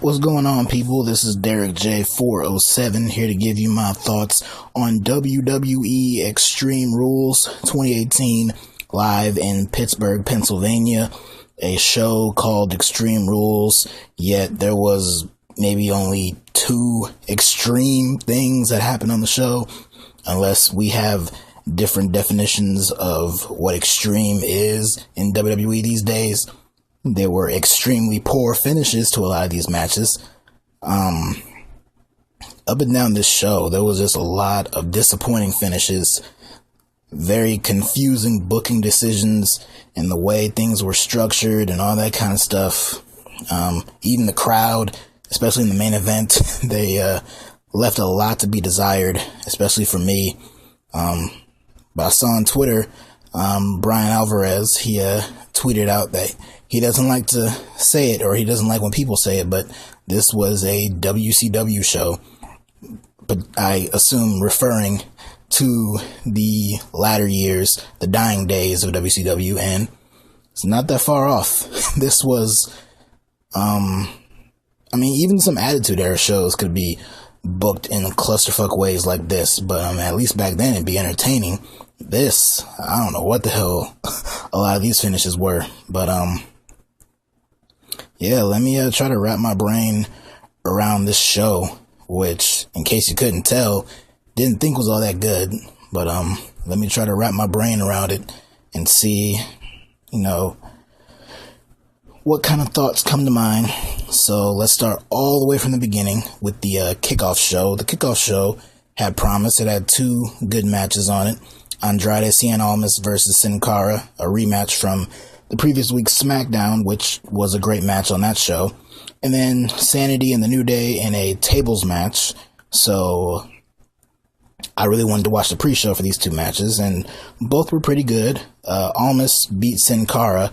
What's going on, people? This is Derek J407 here to give you my thoughts on WWE Extreme Rules 2018 live in Pittsburg, Pennsylvania. A show called Extreme Rules, yet there was maybe only two extreme things that happened on the show, unless we have different definitions of what extreme is in WWE these days. There were extremely poor finishes to a lot of these matches. Up and down this show, there was just a lot of disappointing finishes, very confusing booking decisions, and the way things were structured and all that kind of stuff. Even the crowd, especially in the main event, they left a lot to be desired, especially for me. But I saw on Twitter, Brian Alvarez, he tweeted out that he doesn't like to say it, or he doesn't like when people say it, but this was a WCW show. But I assume referring to the latter years, the dying days of WCW, and it's not that far off. This was, even some Attitude Era shows could be booked in clusterfuck ways like this, but at least back then it'd be entertaining. This, I don't know what the hell a lot of these finishes were, but yeah, let me try to wrap my brain around this show, which, in case you couldn't tell, didn't think was all that good, but let me try to wrap my brain around it and see, what kind of thoughts come to mind. So let's start all the way from the beginning with the kickoff show. The kickoff show had promise. It had two good matches on it. Andrade Cien Almas versus Sin Cara, a rematch from the previous week's SmackDown, which was a great match on that show. And then Sanity and the New Day in a tables match. So I really wanted to watch the pre-show for these two matches, and both were pretty good. Almas beat Sin Cara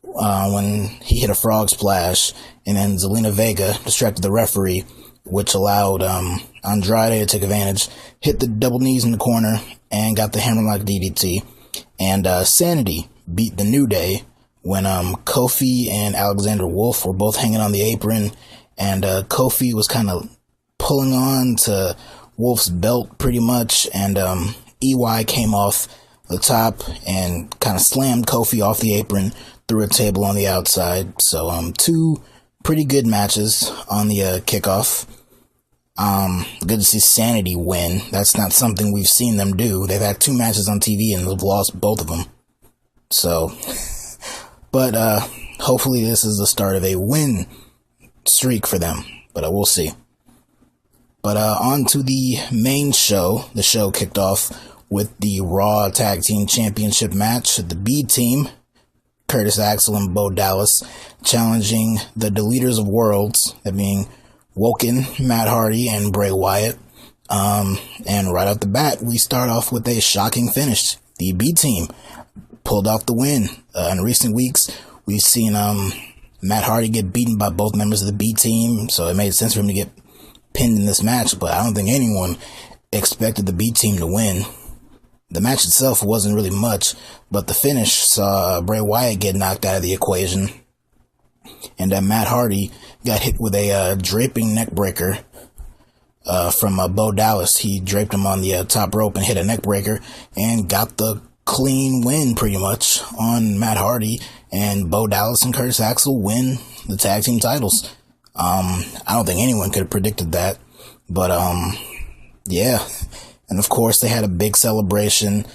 when he hit a frog splash, and then Zelina Vega distracted the referee, which allowed Andrade to take advantage, hit the double knees in the corner, and got the hammerlock DDT. And Sanity beat the New Day when Kofi and Alexander Wolf were both hanging on the apron, and Kofi was kind of pulling on to Wolf's belt pretty much, and EY came off the top and kind of slammed Kofi off the apron through a table on the outside. So two pretty good matches on the kickoff. Good to see Sanity win. That's not something we've seen them do. They've had two matches on TV and they've lost both of them. So, but hopefully this is the start of a win streak for them. But we'll see. But on to the main show. The show kicked off with the Raw Tag Team Championship match. The B Team, Curtis Axel and Bo Dallas, challenging the Deleters of Worlds, that being Woken, Matt Hardy, and Bray Wyatt. And right off the bat, we start off with a shocking finish. The B Team pulled off the win. In recent weeks, we've seen Matt Hardy get beaten by both members of the B Team, so it made sense for him to get pinned in this match, but I don't think anyone expected the B Team to win. The match itself wasn't really much, but the finish saw Bray Wyatt get knocked out of the equation, and Matt Hardy got hit with a draping neck breaker from Bo Dallas. He draped him on the top rope and hit a neck breaker and got the clean win pretty much on Matt Hardy, and Bo Dallas and Curtis Axel win the tag team titles. I don't think anyone could have predicted that, but yeah. And of course, they had a big celebration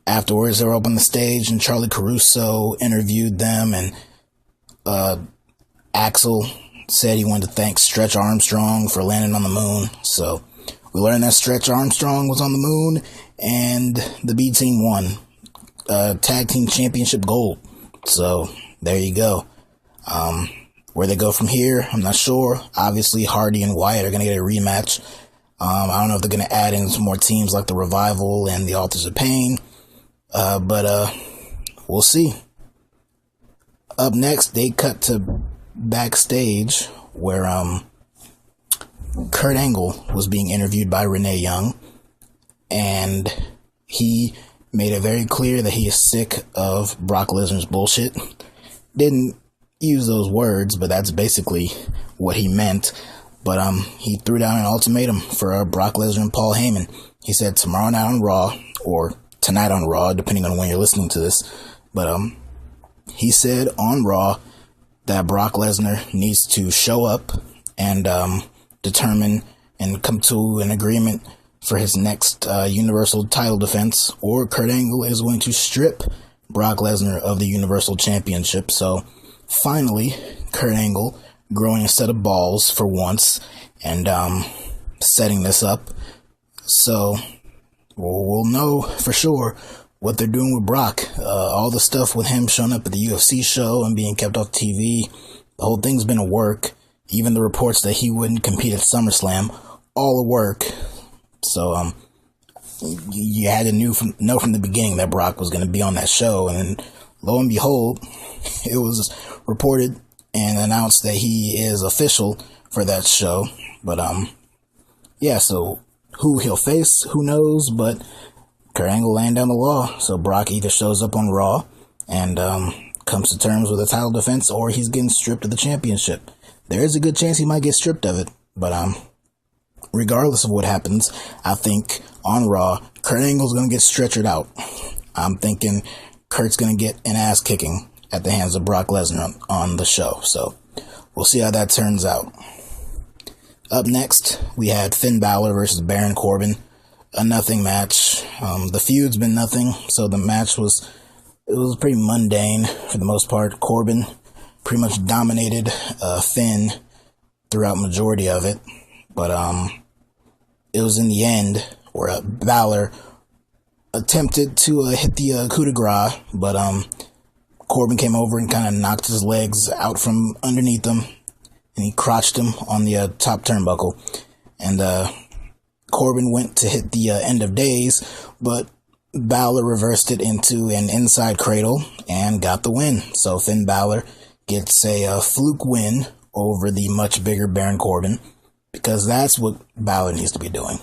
afterwards. They were up on the stage, and Charlie Caruso interviewed them, and Axel said he wanted to thank Stretch Armstrong for landing on the moon. So we learned that Stretch Armstrong was on the moon, and the B Team won Tag Team Championship gold. So there you go. Where they go from here, I'm not sure. Obviously, Hardy and Wyatt are going to get a rematch. I don't know if they're going to add in some more teams like the Revival and the Authors of Pain. But we'll see. Up next, they cut to backstage where Kurt Angle was being interviewed by Renee Young. And he made it very clear that he is sick of Brock Lesnar's bullshit. Didn't use those words, but that's basically what he meant. But he threw down an ultimatum for Brock Lesnar and Paul Heyman. He said tomorrow night on Raw, or tonight on Raw, depending on when you're listening to this. But he said on Raw that Brock Lesnar needs to show up and determine and come to an agreement for his next Universal title defense, or Kurt Angle is going to strip Brock Lesnar of the Universal Championship. So finally, Kurt Angle growing a set of balls for once and setting this up. So we'll know for sure what they're doing with Brock. All the stuff with him showing up at the UFC show and being kept off TV, the whole thing's been a work. Even the reports that he wouldn't compete at SummerSlam, all a work. So you had to know from the beginning that Brock was going to be on that show, and lo and behold, it was reported and announced that he is official for that show. But yeah, so who he'll face, who knows, but Kurt Angle laying down the law. So Brock either shows up on Raw and comes to terms with a title defense, or he's getting stripped of the championship. There is a good chance he might get stripped of it, but regardless of what happens, I think on Raw, Kurt Angle's going to get stretchered out. I'm thinking Kurt's going to get an ass kicking at the hands of Brock Lesnar on the show. So we'll see how that turns out. Up next, we had Finn Balor versus Baron Corbin. A nothing match. The feud's been nothing, so the match was pretty mundane for the most part. Corbin pretty much dominated Finn throughout majority of it, but it was in the end where Balor attempted to hit the coup de grace, but Corbin came over and kind of knocked his legs out from underneath him, and he crotched him on the top turnbuckle, and Corbin went to hit the end of days, but Balor reversed it into an inside cradle and got the win. So Finn Balor gets a fluke win over the much bigger Baron Corbin, because that's what Balor needs to be doing.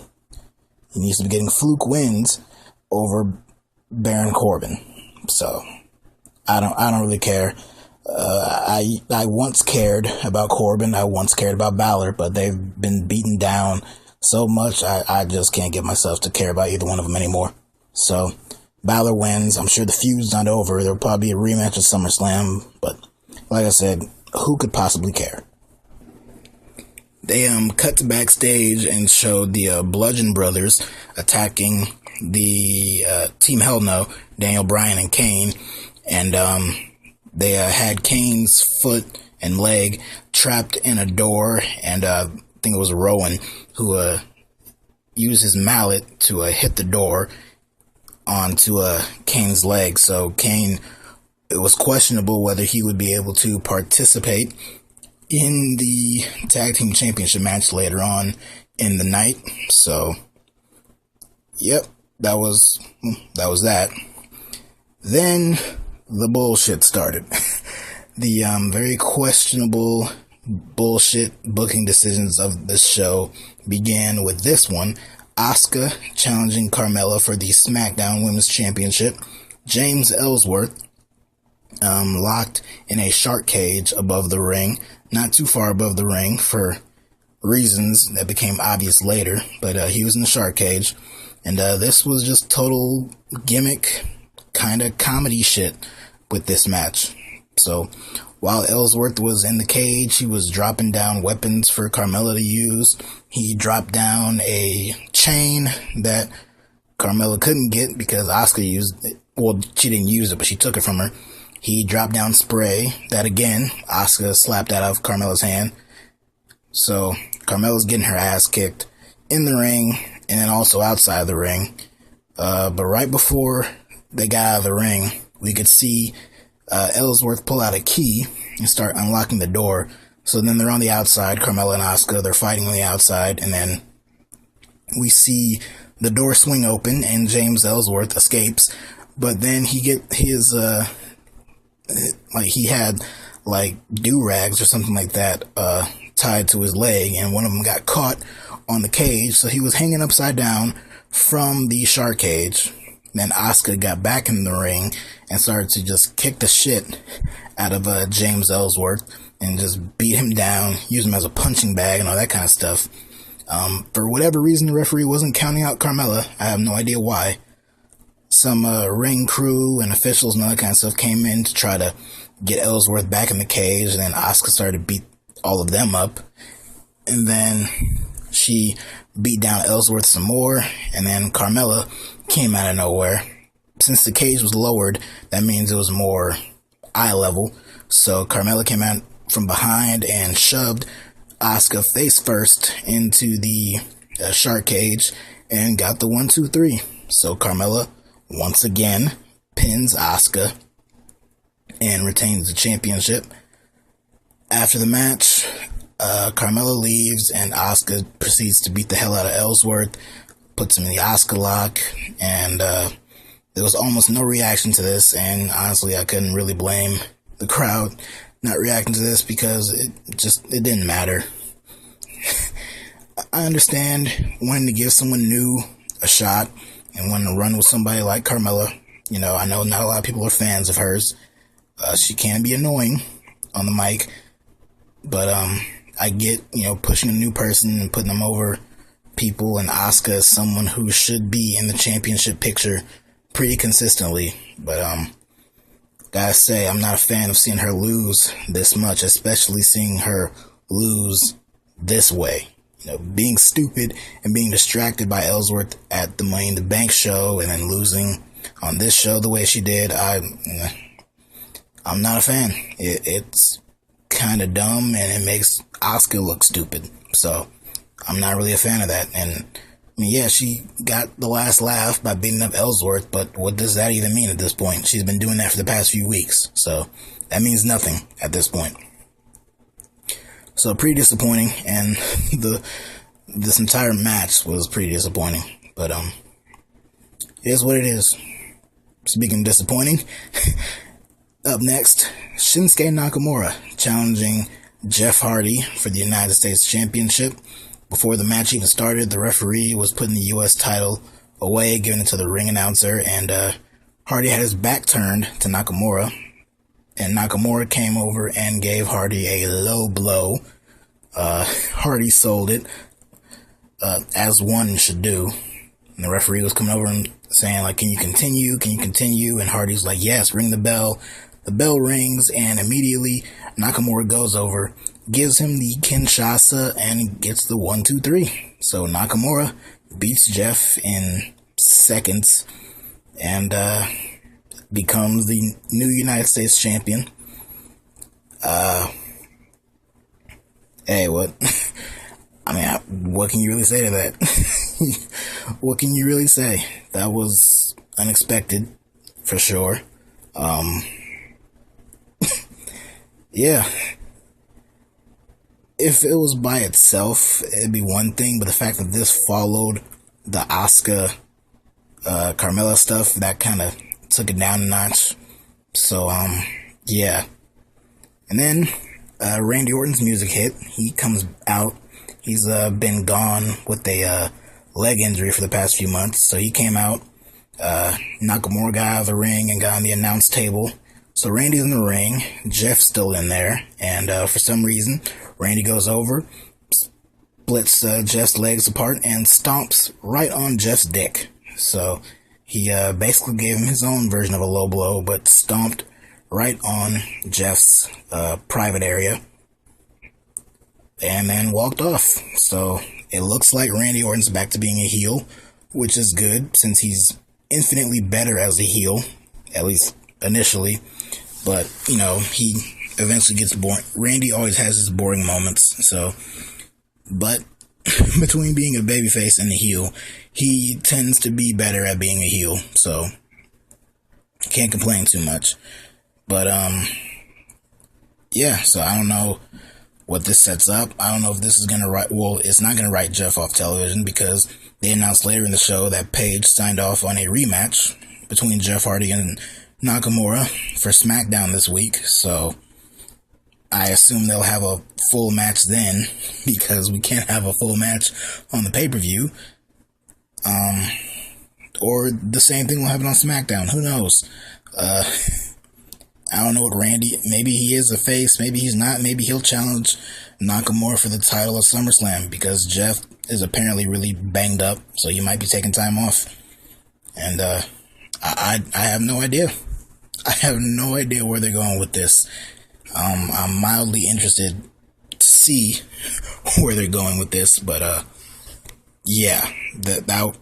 He needs to be getting fluke wins over Baron Corbin. So I don't really care. I once cared about Corbin. I once cared about Balor, but they've been beaten down so much. I just can't get myself to care about either one of them anymore. So Balor wins. I'm sure the feud's not over. There'll probably be a rematch at SummerSlam, but like I said, who could possibly care? They cut to backstage and showed the Bludgeon Brothers attacking the Team Hell No, Daniel Bryan and Kane, and they had Kane's foot and leg trapped in a door, and I think it was Rowan who used his mallet to hit the door onto Kane's leg. So Kane, it was questionable whether he would be able to participate in the Tag Team Championship match later on in the night. So, yep, that was that. Then the bullshit started. The very questionable bullshit booking decisions of this show began with this one. Asuka challenging Carmella for the SmackDown Women's Championship. James Ellsworth locked in a shark cage above the ring, not too far above the ring for reasons that became obvious later, but he was in the shark cage, and this was just total gimmick kind of comedy shit with this match. So while Ellsworth was in the cage, he was dropping down weapons for Carmella to use. He dropped down a chain that Carmella couldn't get because Asuka used it. Well, she didn't use it, but she took it from her. He dropped down spray that, again, Asuka slapped out of Carmella's hand. So Carmella's getting her ass kicked in the ring and then also outside the ring. But right before they got out of the ring, we could see Ellsworth pull out a key and start unlocking the door. So then they're on the outside, Carmella and Asuka, they're fighting on the outside, and then we see the door swing open and James Ellsworth escapes, but then he get his, he had, do-rags or something like that, tied to his leg, and one of them got caught on the cage, so he was hanging upside down from the shark cage, Then Asuka got back in the ring and started to just kick the shit out of James Ellsworth and just beat him down, use him as a punching bag and all that kind of stuff. For whatever reason, the referee wasn't counting out Carmella. I have no idea why. Some ring crew and officials and all that kind of stuff came in to try to get Ellsworth back in the cage, and then Asuka started to beat all of them up. And then she beat down Ellsworth some more, and then Carmella came out of nowhere. Since the cage was lowered, that means it was more eye level. So Carmella came out from behind and shoved Asuka face first into the shark cage and got the 1-2-3. So Carmella once again pins Asuka and retains the championship. After the match, Carmella leaves and Asuka proceeds to beat the hell out of Ellsworth, puts him in the Asuka lock, and there was almost no reaction to this, and honestly I couldn't really blame the crowd not reacting to this because it didn't matter. I understand wanting to give someone new a shot and wanting to run with somebody like Carmella. You know, I know not a lot of people are fans of hers. She can be annoying on the mic, but I get, pushing a new person and putting them over people, and Asuka is someone who should be in the championship picture pretty consistently, but gotta say, I'm not a fan of seeing her lose this much, especially seeing her lose this way. Being stupid and being distracted by Ellsworth at the Money in the Bank show and then losing on this show the way she did, I'm not a fan. It's kind of dumb and it makes Asuka look stupid. So I'm not really a fan of that. And I mean, yeah, she got the last laugh by beating up Ellsworth, but what does that even mean at this point? She's been doing that for the past few weeks, so that means nothing at this point. So pretty disappointing, and this entire match was pretty disappointing, but it is what it is. Speaking of disappointing, up next, Shinsuke Nakamura challenging Jeff Hardy for the United States Championship. Before the match even started, the referee was putting the U.S. title away, giving it to the ring announcer, and Hardy had his back turned to Nakamura, and Nakamura came over and gave Hardy a low blow. Hardy sold it, as one should do, and the referee was coming over and saying, like, can you continue, and Hardy's like, yes, ring the bell. The bell rings, and immediately Nakamura goes over, gives him the Kinshasa, and gets the 1-2-3. So Nakamura beats Jeff in seconds, and becomes the new United States champion. Hey, what? I mean, what can you really say to that? What can you really say? That was unexpected, for sure. Yeah. If it was by itself, it'd be one thing, but the fact that this followed the Asuka, Carmella stuff, that kind of took it down a notch. So, yeah. And then, Randy Orton's music hit. He comes out. He's, been gone with a, leg injury for the past few months. So he came out, Nakamura got out of the ring and got on the announce table. So Randy's in the ring, Jeff's still in there, and for some reason, Randy goes over, splits Jeff's legs apart, and stomps right on Jeff's dick. So he basically gave him his own version of a low blow, but stomped right on Jeff's private area, and then walked off. So it looks like Randy Orton's back to being a heel, which is good, since he's infinitely better as a heel, at least initially. But, he eventually gets boring. Randy always has his boring moments, so. But between being a babyface and a heel, he tends to be better at being a heel, so can't complain too much. But, yeah, so I don't know what this sets up. I don't know if this is going to it's not going to write Jeff off television, because they announced later in the show that Paige signed off on a rematch between Jeff Hardy and Nakamura for SmackDown this week, so I assume they'll have a full match then, because we can't have a full match on the pay-per-view. Or the same thing will happen on SmackDown. Who knows? I don't know what Randy, maybe he is a face, maybe he's not, maybe he'll challenge Nakamura for the title at SummerSlam, because Jeff is apparently really banged up, so he might be taking time off. And I have no idea. I have no idea where they're going with this. I'm mildly interested to see where they're going with this, but yeah, that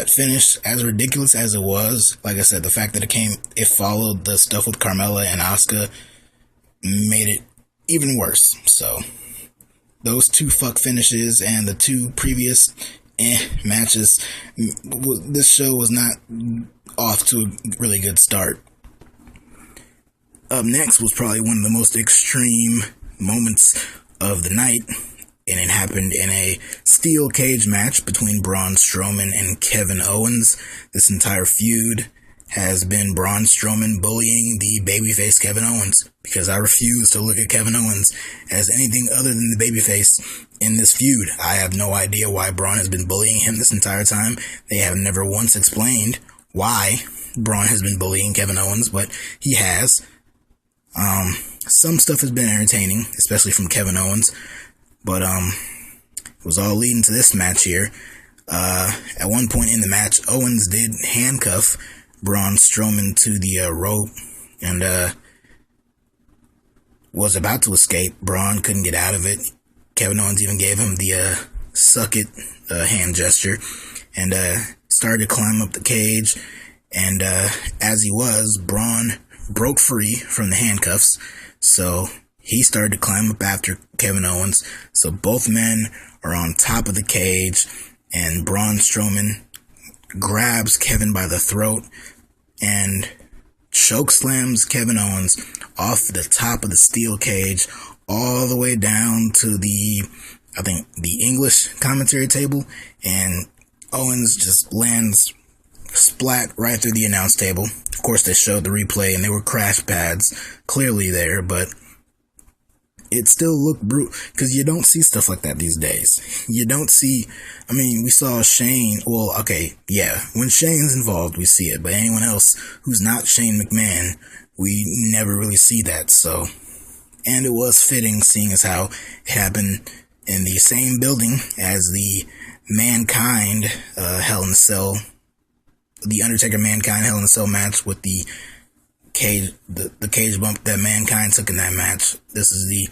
finish, as ridiculous as it was, like I said, the fact that it followed the stuff with Carmella and Asuka made it even worse. So, those two fuck finishes and the two previous matches, this show was not off to a really good start. Up next was probably one of the most extreme moments of the night, and it happened in a steel cage match between Braun Strowman and Kevin Owens. This entire feud has been Braun Strowman bullying the babyface Kevin Owens, because I refuse to look at Kevin Owens as anything other than the babyface in this feud. I have no idea why Braun has been bullying him this entire time. They have never once explained why Braun has been bullying Kevin Owens, but he has. Some stuff has been entertaining, especially from Kevin Owens, but it was all leading to this match here. At one point in the match, Owens did handcuff Braun Strowman to the rope and was about to escape. Braun couldn't get out of it. Kevin Owens even gave him the suck it hand gesture and started to climb up the cage. And as he was, Braun broke free from the handcuffs, so he started to climb up after Kevin Owens. So both men are on top of the cage, and Braun Strowman grabs Kevin by the throat and chokeslams Kevin Owens off the top of the steel cage all the way down to the English commentary table, and Owens just lands splat right through the announce table. Of course, they showed the replay and there were crash pads clearly there, but it still looked brutal, because you don't see stuff like that these days. You don't see, I mean, we saw Shane, well, okay, yeah, when Shane's involved, we see it, but anyone else who's not Shane McMahon, we never really see that, so, and it was fitting, seeing as how it happened in the same building as the Mankind Hell in a Cell, the Undertaker Mankind Hell in a Cell match with the cage bump that Mankind took in that match. This is the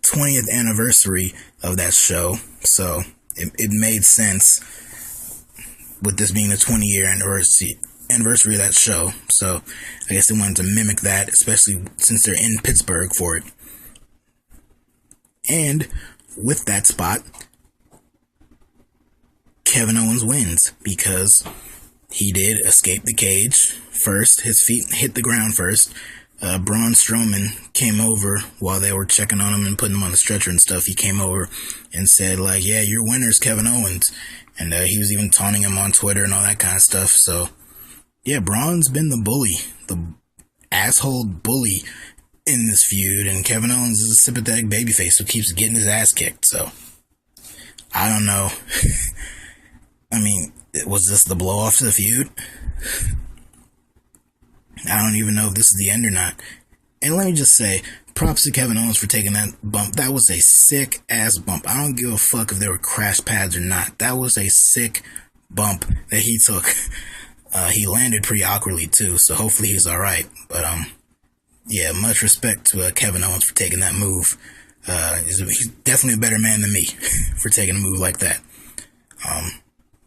20th anniversary of that show, so it made sense with this being the 20-year anniversary of that show. So I guess they wanted to mimic that, especially since they're in Pittsburgh for it. And with that spot, Kevin Owens wins, because he did escape the cage first. His feet hit the ground first. Braun Strowman came over while they were checking on him and putting him on the stretcher and stuff. He came over and said, like, yeah, your winner's Kevin Owens. And he was even taunting him on Twitter and all that kind of stuff. So, yeah, Braun's been the bully, the asshole bully in this feud. And Kevin Owens is a sympathetic babyface who keeps getting his ass kicked. So, I don't know. I mean, was this the blow off to the feud? I don't even know if this is the end or not. And let me just say, props to Kevin Owens for taking that bump. That was a sick ass bump. I don't give a fuck if there were crash pads or not. That was a sick bump that he took. He landed pretty awkwardly too, so hopefully he's alright. But yeah, much respect to Kevin Owens for taking that move. He's definitely a better man than me for taking a move like that.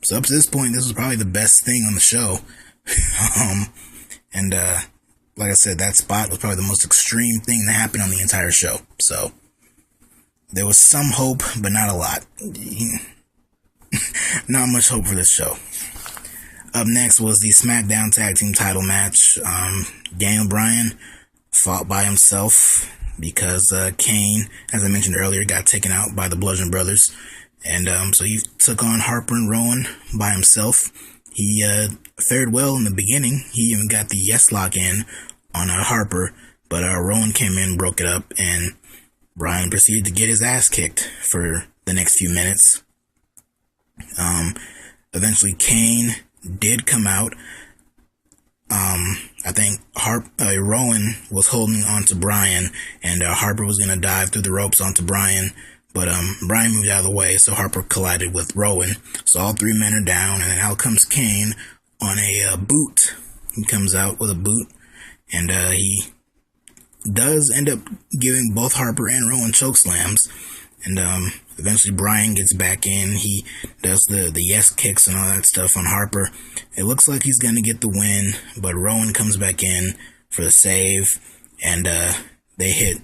So up to this point, this was probably the best thing on the show. And like I said, that spot was probably the most extreme thing that happened on the entire show. So there was some hope, but not a lot. Not much hope for this show. Up next was the SmackDown Tag Team title match. Daniel Bryan fought by himself because Kane, as I mentioned earlier, got taken out by the Bludgeon Brothers. And so he took on Harper and Rowan by himself. He fared well in the beginning. He even got the yes lock in on Harper, but Rowan came in, broke it up, and Bryan proceeded to get his ass kicked for the next few minutes. Eventually Kane did come out. I think Rowan was holding on to Bryan, and Harper was going to dive through the ropes onto Bryan, but Bryan moved out of the way, so Harper collided with Rowan. So all three men are down, and then out comes Kane on a boot. He comes out with a boot, and he does end up giving both Harper and Rowan chokeslams, and eventually Bryan gets back in. He does the yes kicks and all that stuff on Harper. It looks like he's gonna get the win, but Rowan comes back in for the save, and they hit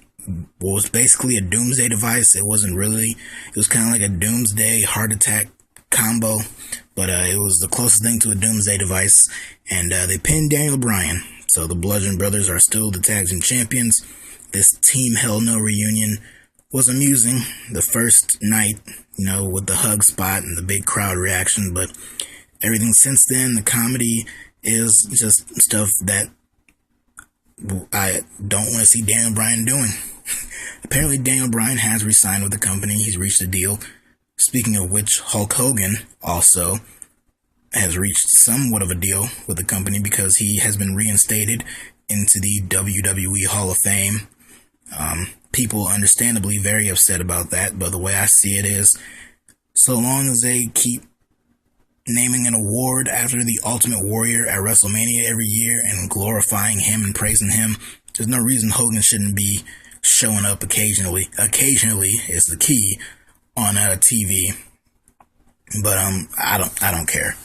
what was basically a doomsday device. It wasn't really, it was kind of like a doomsday heart attack combo, but it was the closest thing to a doomsday device, and they pinned Daniel Bryan. So the Bludgeon Brothers are still the tag team champions. This Team Hell No reunion was amusing the first night, with the hug spot and the big crowd reaction, but everything since then, the comedy is just stuff that I don't want to see Daniel Bryan doing. Apparently Daniel Bryan has re-signed with the company. He's reached a deal. Speaking of which, Hulk Hogan also has reached somewhat of a deal with the company because he has been reinstated into the WWE Hall of Fame. People understandably very upset about that, but the way I see it is, so long as they keep naming an award after the Ultimate Warrior at WrestleMania every year and glorifying him and praising him, there's no reason Hogan shouldn't be showing up occasionally. Occasionally is the key on TV. But I don't care.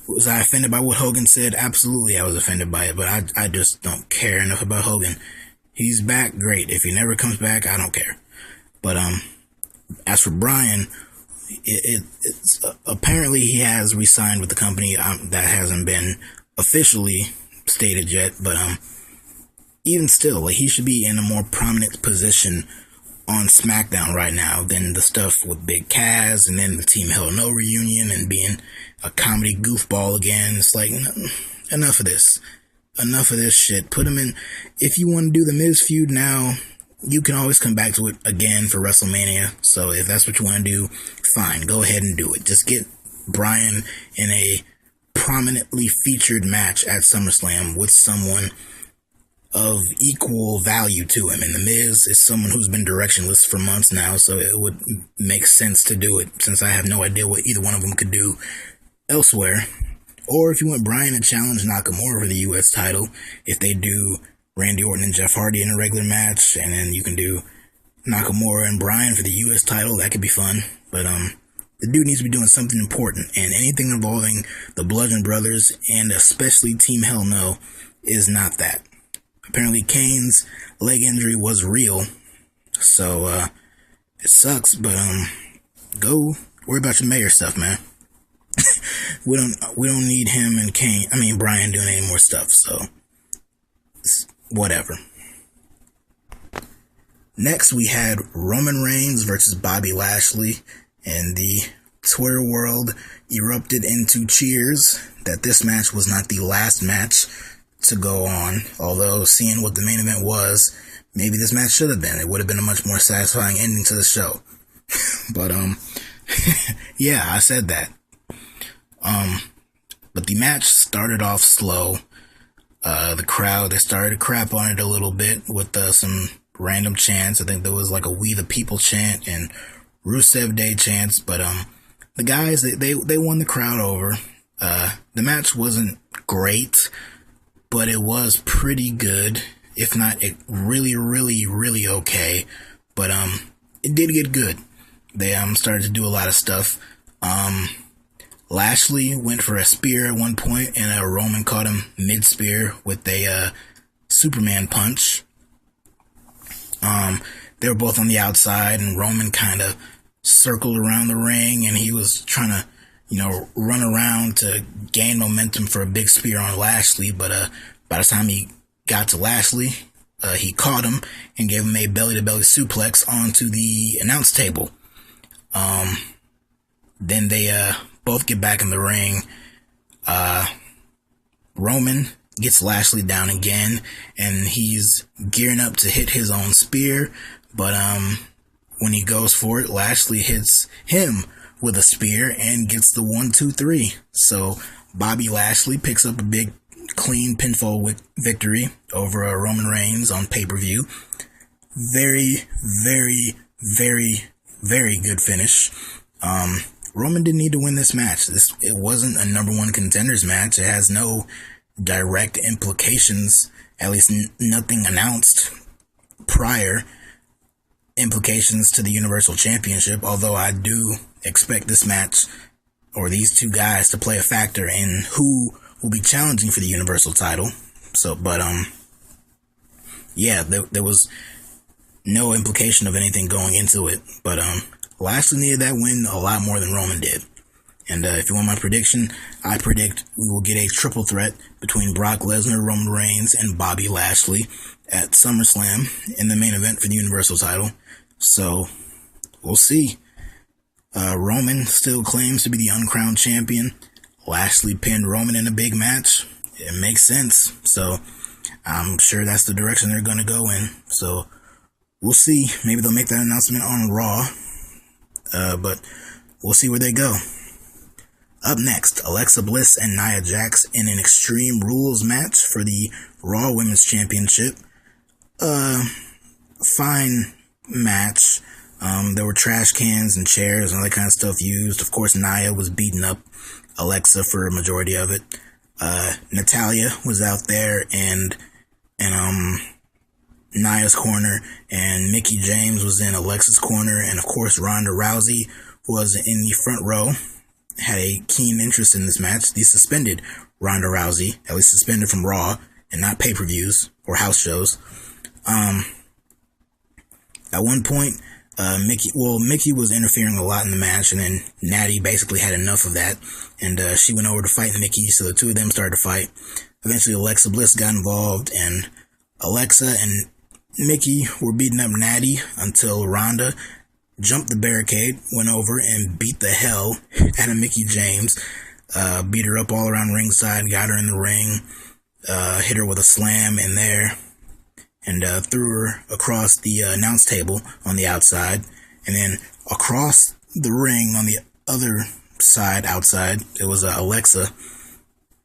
Was I offended by what Hogan said? Absolutely, I was offended by it, but I just don't care enough about Hogan. He's back, great. If he never comes back, I don't care. But as for Bryan, it's apparently he has re-signed with the company. That hasn't been officially stated yet, but even still, he should be in a more prominent position on SmackDown right now than the stuff with Big Cass and then the Team Hell No reunion and being a comedy goofball again. It's like, enough of this. Enough of this shit. Put him in. If you want to do the Miz feud now, you can always come back to it again for WrestleMania. So if that's what you want to do, fine. Go ahead and do it. Just get Bryan in a prominently featured match at SummerSlam with someone of equal value to him. And the Miz is someone who's been directionless for months now, so it would make sense to do it since I have no idea what either one of them could do elsewhere. Or if you want Bryan to challenge Nakamura for the U.S. title, if they do Randy Orton and Jeff Hardy in a regular match, and then you can do Nakamura and Bryan for the U.S. title, that could be fun. But the dude needs to be doing something important, and anything involving the Bludgeon Brothers, and especially Team Hell No, is not that. Apparently Kane's leg injury was real, so it sucks, but go worry about your mayor stuff, man. we don't need him and Bryan doing any more stuff, so whatever. Next we had Roman Reigns versus Bobby Lashley, and the Twitter world erupted into cheers that this match was not the last match to go on, although seeing what the main event was, maybe this match should have been. It would have been a much more satisfying ending to the show. But yeah, I said that. But the match started off slow. The crowd, they started to crap on it a little bit with some random chants. I think there was like a We the People chant and Rusev Day chants, but the guys, they won the crowd over. The match wasn't great, but it was pretty good, if not really, really, really okay. But it did get good. They started to do a lot of stuff. Lashley went for a spear at one point, and Roman caught him mid-spear with a Superman punch. They were both on the outside, and Roman kind of circled around the ring, and he was trying to, run around to gain momentum for a big spear on Lashley, but by the time he got to Lashley, he caught him and gave him a belly-to-belly suplex onto the announce table. Then they both get back in the ring. Roman gets Lashley down again, and he's gearing up to hit his own spear, but when he goes for it, Lashley hits him with a spear and gets the 1-2-3. So Bobby Lashley picks up a big, clean pinfall victory over Roman Reigns on pay-per-view. Very, very, very, very good finish. Roman didn't need to win this match. It wasn't a number one contenders match. It has no direct implications, at least nothing announced prior implications to the Universal Championship, although I do expect this match, or these two guys, to play a factor in who will be challenging for the Universal title. Yeah, there was no implication of anything going into it, but Lashley needed that win a lot more than Roman did. And if you want my prediction, I predict we will get a triple threat between Brock Lesnar, Roman Reigns, and Bobby Lashley at SummerSlam in the main event for the Universal title. So, we'll see. Roman still claims to be the uncrowned champion. Lashley pinned Roman in a big match. It makes sense. So, I'm sure that's the direction they're going to go in. So, we'll see. Maybe they'll make that announcement on Raw. But we'll see where they go. Up next, Alexa Bliss and Nia Jax in an Extreme Rules match for the Raw Women's Championship. Fine match. There were trash cans and chairs and all that kind of stuff used. Of course, Nia was beating up Alexa for a majority of it. Natalya was out there and Nia's corner, and Mickie James was in Alexa's corner, and of course Ronda Rousey was in the front row, had a keen interest in this match. They suspended Ronda Rousey, at least suspended from Raw, and not pay-per-views or house shows. At one point, Mickie was interfering a lot in the match, and then Natty basically had enough of that, and she went over to fight Mickie, so the two of them started to fight. Eventually, Alexa Bliss got involved, and Alexa and Mickie were beating up Natty until Ronda jumped the barricade, went over and beat the hell out of Mickie James, beat her up all around ringside, got her in the ring, hit her with a slam in there, and threw her across the announce table on the outside, and then across the ring on the other side outside, it was Alexa.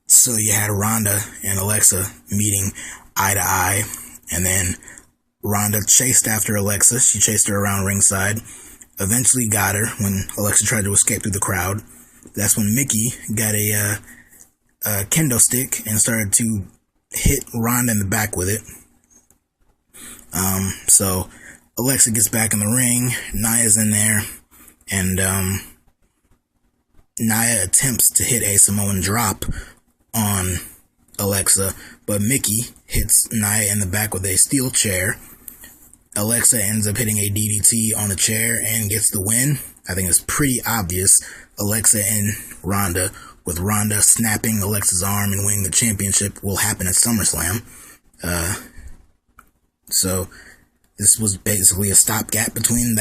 So you had Ronda and Alexa meeting eye to eye, and then Ronda chased after Alexa. She chased her around ringside, eventually got her when Alexa tried to escape through the crowd. That's when Mickie got a kendo stick and started to hit Ronda in the back with it. So Alexa gets back in the ring, Nia's in there, and Nia attempts to hit a Samoan drop on Alexa, but Mickie hits Nia in the back with a steel chair. Alexa ends up hitting a DDT on the chair and gets the win. I think it's pretty obvious Alexa and Ronda, with Ronda snapping Alexa's arm and winning the championship, will happen at SummerSlam. So this was basically a stopgap between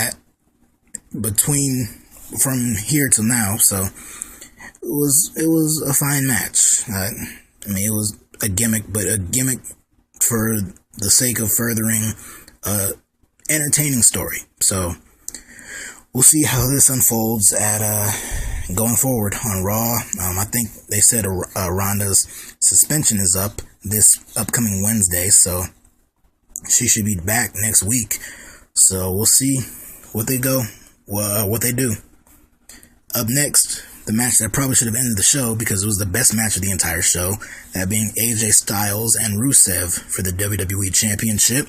from here till now. So it was a fine match. I mean, it was a gimmick, but a gimmick for the sake of furthering entertaining story. So we'll see how this unfolds at going forward on Raw. I think they said Ronda's suspension is up this upcoming Wednesday, so she should be back next week. So we'll see what they do. Up next, the match that probably should have ended the show because it was the best match of the entire show, that being AJ Styles and Rusev for the WWE Championship.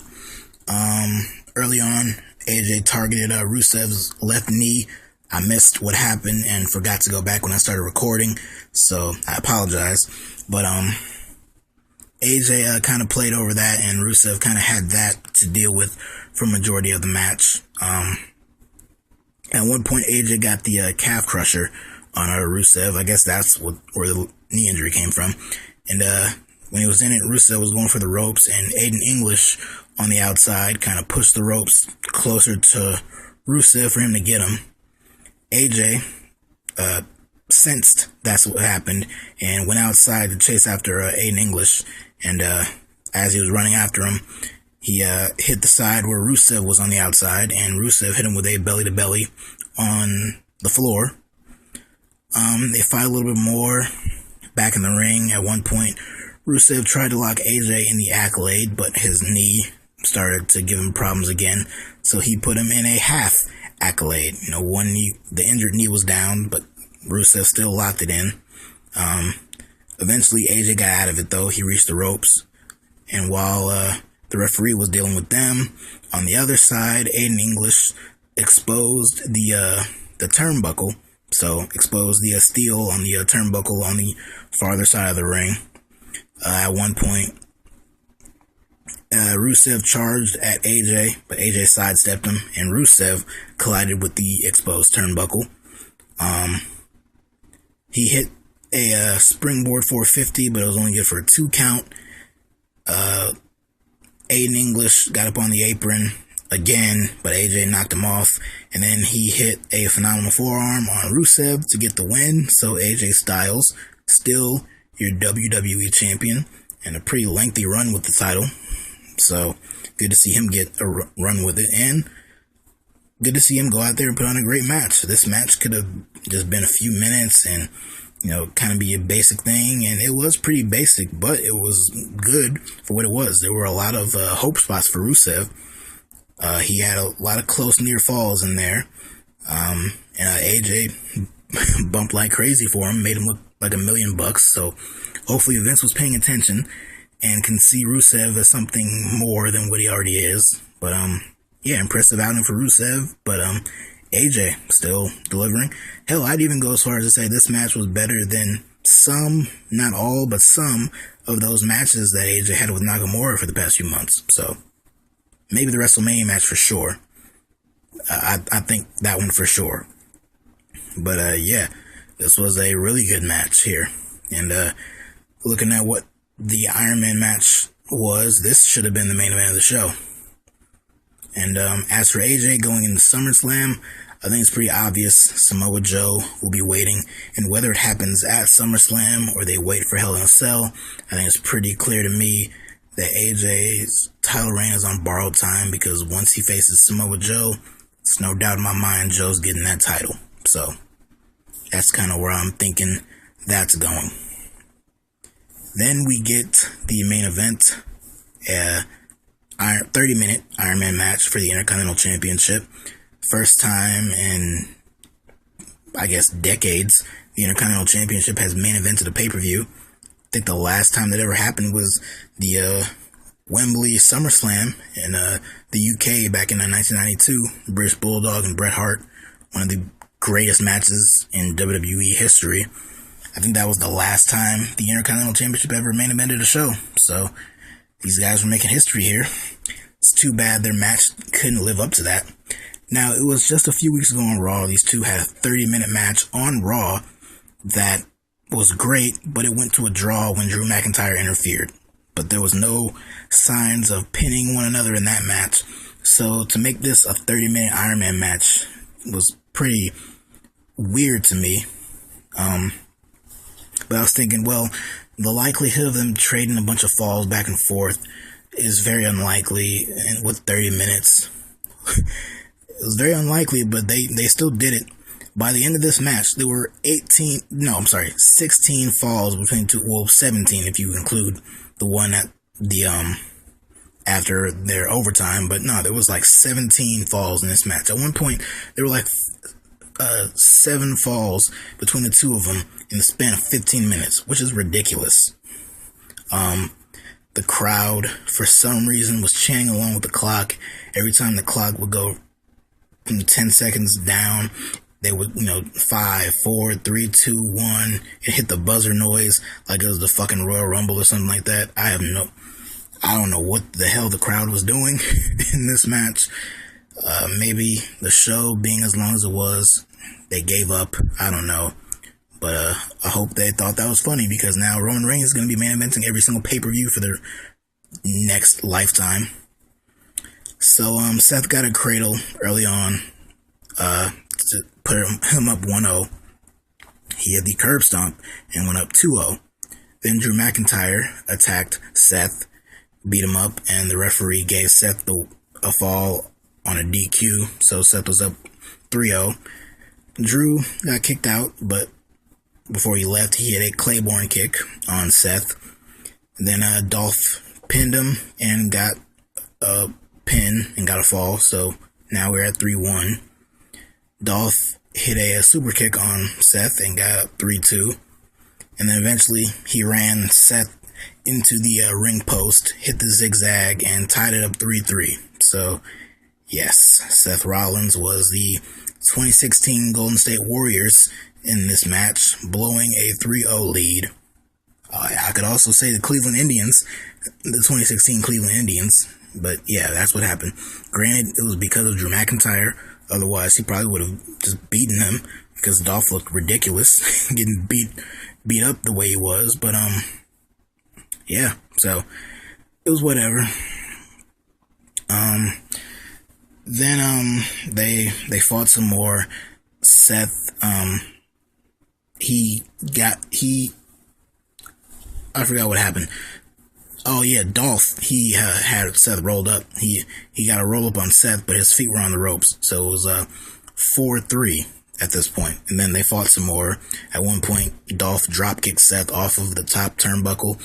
Early on, AJ targeted Rusev's left knee. I missed what happened and forgot to go back when I started recording, so I apologize. But AJ kind of played over that, and Rusev kind of had that to deal with for majority of the match. At one point, AJ got the calf crusher on Rusev. I guess that's where the knee injury came from. And when he was in it, Rusev was going for the ropes, and Aiden English on the outside kind of pushed the ropes closer to Rusev for him to get him. AJ sensed that's what happened and went outside to chase after Aiden English. And as he was running after him, he hit the side where Rusev was on the outside, and Rusev hit him with a belly-to-belly on the floor. They fight a little bit more back in the ring. At one point, Rusev tried to lock AJ in the Accolade, but his knee started to give him problems again, so he put him in a half Accolade. One knee, the injured knee was down, but Rusev still locked it in. Eventually, AJ got out of it, though. He reached the ropes, and while the referee was dealing with them, on the other side, Aiden English exposed the turnbuckle. So, exposed the steel on the turnbuckle on the farther side of the ring. At one point, Rusev charged at AJ, but AJ sidestepped him, and Rusev collided with the exposed turnbuckle. He hit a springboard 450, but it was only good for a 2 count. Aiden English got up on the apron again, but AJ knocked him off, and then he hit a phenomenal forearm on Rusev to get the win. So AJ Styles, still your WWE champion, and a pretty lengthy run with the title. So good to see him get a run with it, and good to see him go out there and put on a great match. This match could have just been a few minutes and, kind of be a basic thing, and it was pretty basic, but it was good for what it was. There were a lot of hope spots for Rusev. He had a lot of close near falls in there, and AJ bumped like crazy for him, made him look like $1 million. So hopefully Vince was paying attention and can see Rusev as something more than what he already is. But yeah, impressive outing for Rusev, but AJ still delivering. Hell, I'd even go as far as to say this match was better than some, not all, but some of those matches that AJ had with Nakamura for the past few months. So maybe the WrestleMania match for sure. I think that one for sure. But yeah, this was a really good match here. And looking at what the Iron Man match was, this should have been the main event of the show. And as for AJ going into SummerSlam, I think it's pretty obvious Samoa Joe will be waiting. And whether it happens at SummerSlam or they wait for Hell in a Cell, I think it's pretty clear to me that AJ's title reign is on borrowed time, because once he faces Samoa Joe, it's no doubt in my mind Joe's getting that title. So that's kind of where I'm thinking that's going. Then we get the main event, 30-minute Iron Man match for the Intercontinental Championship. First time in, I guess, decades, the Intercontinental Championship has main evented a pay-per-view. I think the last time that ever happened was the Wembley SummerSlam in the UK back in 1992. British Bulldog and Bret Hart, one of the greatest matches in WWE history. I think that was the last time the Intercontinental Championship ever main evented a show. So these guys were making history here. It's too bad their match couldn't live up to that. Now, it was just a few weeks ago on Raw. These two had a 30-minute match on Raw that was great, but it went to a draw when Drew McIntyre interfered. But there was no signs of pinning one another in that match. So to make this a 30-minute Iron Man match was pretty weird to me. But I was thinking, well, the likelihood of them trading a bunch of falls back and forth is very unlikely, and with 30 minutes, it was very unlikely, but they still did it. By the end of this match, there were 16 falls between two, well, 17 if you include the one at the, after their overtime, but no, there was like 17 falls in this match. At one point, there were like 7 falls between the two of them in the span of 15 minutes, which is ridiculous. The crowd, for some reason, was chanting along with the clock. Every time the clock would go from 10 seconds down, they would, 5, 4, 3, 2, 1, and hit the buzzer noise like it was the fucking Royal Rumble or something like that. I don't know what the hell the crowd was doing in this match. Maybe the show being as long as it was, they gave up. I don't know. But I hope they thought that was funny, because now Roman Reigns is going to be main eventing every single pay-per-view for their next lifetime. So Seth got a cradle early on to put him up 1-0. He had the curb stomp and went up 2-0. Then Drew McIntyre attacked Seth, beat him up, and the referee gave Seth a fall on a DQ. So Seth was up 3-0. Drew got kicked out, but before he left, he hit a Claymore kick on Seth. Then Dolph pinned him and got a pin and got a fall. So now we're at 3-1. Dolph hit a super kick on Seth and got up 3-2. And then eventually he ran Seth into the ring post, hit the zigzag, and tied it up 3-3. So, yes, Seth Rollins was the 2016 Golden State Warriors in this match, blowing a 3-0 lead. I could also say the Cleveland Indians, the 2016 Cleveland Indians, but yeah, that's what happened. Granted, it was because of Drew McIntyre. Otherwise, he probably would have just beaten him because Dolph looked ridiculous, getting beat up the way he was. But yeah, so it was whatever. Then they fought some more. Seth, I forgot what happened. Oh yeah, Dolph, he had Seth rolled up. He got a roll up on Seth, but his feet were on the ropes. So it was 4-3 at this point. And then they fought some more. At one point, Dolph drop kicked Seth off of the top turnbuckle.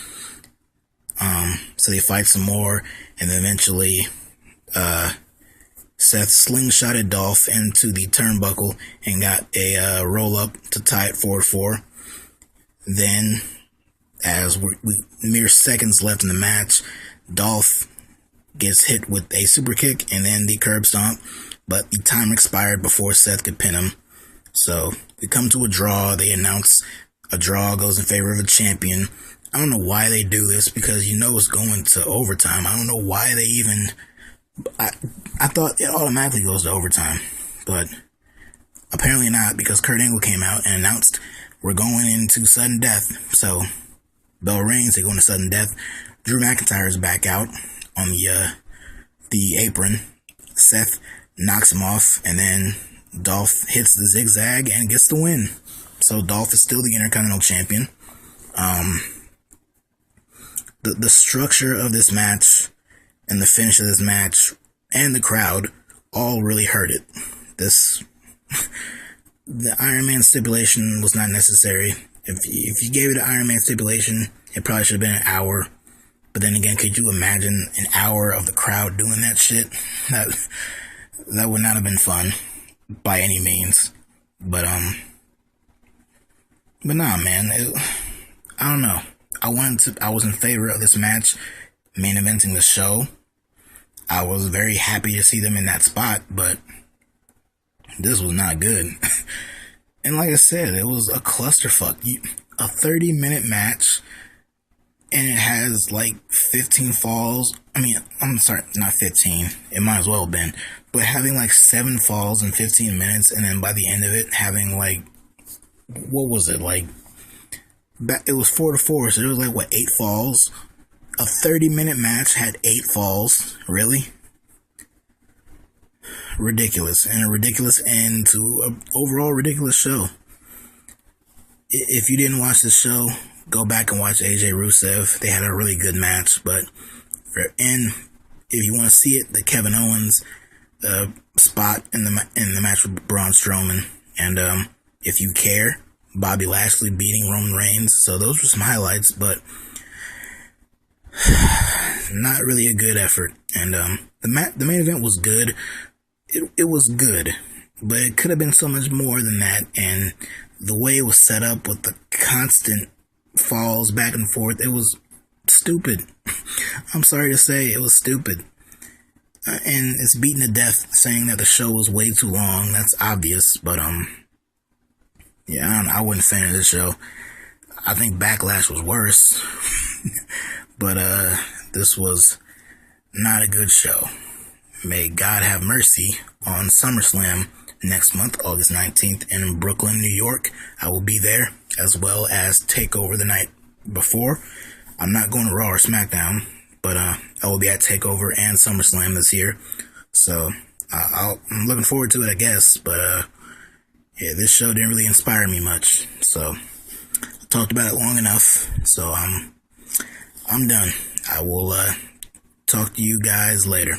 So they fight some more, and then eventually Seth slingshotted Dolph into the turnbuckle and got a roll up to tie it 4-4. Then, as we mere seconds left in the match, Dolph gets hit with a super kick and then the curb stomp, but the time expired before Seth could pin him. So we come to a draw. They announce a draw goes in favor of a champion. I don't know why they do this, because you know it's going to overtime. I don't know why they even... I thought it automatically goes to overtime, but apparently not, because Kurt Angle came out and announced we're going into sudden death. So bell rings, they go into sudden death. Drew McIntyre is back out on the apron. Seth knocks him off, and then Dolph hits the zigzag and gets the win. So Dolph is still the Intercontinental Champion. The structure of this match and the finish of this match and the crowd all really hurt it. The Iron Man stipulation was not necessary. If you gave it an Iron Man stipulation, it probably should have been an hour. But then again, could you imagine an hour of the crowd doing that shit? That would not have been fun by any means. But nah, man. I don't know. I was in favor of this match main eventing the show. I was very happy to see them in that spot, but this was not good. And like I said, it was a clusterfuck. A 30-minute match, and it has like 15 falls. I mean, I'm sorry, not 15. It might as well have been. But having like 7 falls in 15 minutes, and then by the end of it, having like, what was it, like, it was 4-4, so there was like, what, 8 falls? A 30-minute match had 8 falls. Really? Ridiculous. And a ridiculous end to an overall ridiculous show. If you didn't watch the show, go back and watch AJ Rusev. They had a really good match. But if you want to see it, the Kevin Owens spot in the match with Braun Strowman. And if you care, Bobby Lashley beating Roman Reigns. So those were some highlights, but not really a good effort. And the main event was good. It was good, but it could have been so much more than that. And the way it was set up with the constant falls back and forth, it was stupid. I'm sorry to say, it was stupid. And it's beaten to death saying that the show was way too long. That's obvious, but yeah, I wasn't a fan of this show. I think Backlash was worse. But this was not a good show. May God have mercy on SummerSlam next month, August 19th, in Brooklyn, New York. I will be there, as well as TakeOver the night before. I'm not going to Raw or SmackDown, but I will be at TakeOver and SummerSlam this year. So I'm looking forward to it, I guess. But yeah, this show didn't really inspire me much. So I talked about it long enough. So I'm done. I will talk to you guys later.